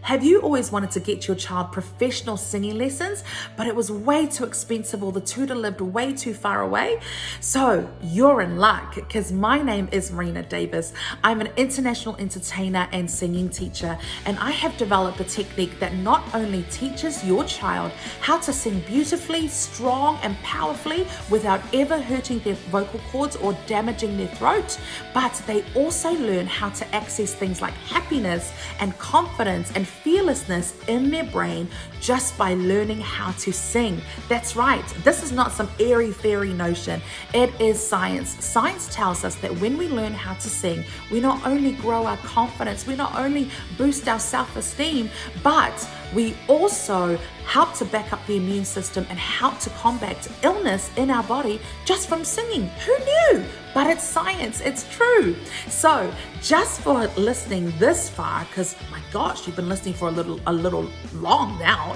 Have you always wanted to get your child professional singing lessons, but it was way too expensive or the tutor lived way too far away? So you're in luck, because my name is Marina Davis. I'm an international entertainer and singing teacher, and I have developed a technique that not only teaches your child how to sing beautifully, strong and powerfully without ever hurting their vocal cords or damaging their throat, but they also learn how to access things like happiness and confidence and fearlessness in their brain just by learning how to sing. That's right, this is not some airy-fairy notion. It is science. Science tells us that when we learn how to sing, we not only grow our confidence, we not only boost our self-esteem, but we also help to back up the immune system and help to combat illness in our body just from singing. Who knew? But it's science, it's true. So just for listening this far, because my gosh, you've been listening for a little long now,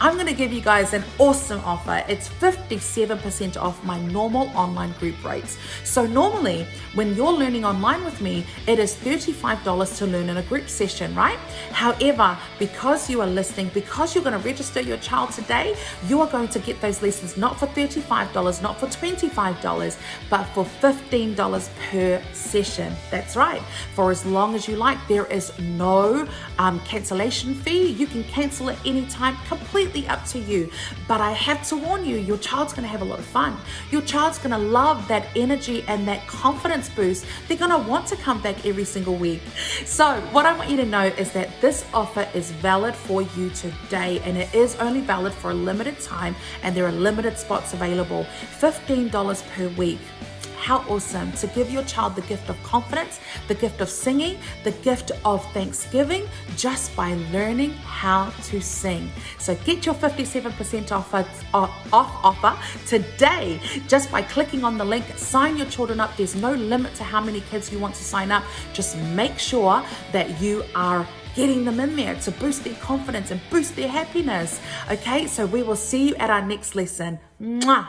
I'm gonna give you guys an awesome offer. It's 57% off my normal online group rates. So normally when you're learning online with me, it is $35 to learn in a group session, right? However, because you are listening, because you're gonna register your child today, you are going to get those lessons not for $35, not for $25, but for $15 per session. That's right, for as long as you like. There is no cancellation fee. You can cancel at any time, completely up to you. But I have to warn you, your child's gonna have a lot of fun. Your child's gonna love that energy and that confidence boost. They're gonna want to come back every single week. So what I want you to know is that this offer is valid for you today, and it is only valid for a limited time, and there are limited spots available. $15 per week. How awesome to give your child the gift of confidence, the gift of singing, the gift of Thanksgiving, just by learning how to sing. So get your 57% offer today just by clicking on the link. Sign your children up. There's no limit to how many kids you want to sign up. Just make sure that you are getting them in there to boost their confidence and boost their happiness. Okay, so we will see you at our next lesson. Mwah.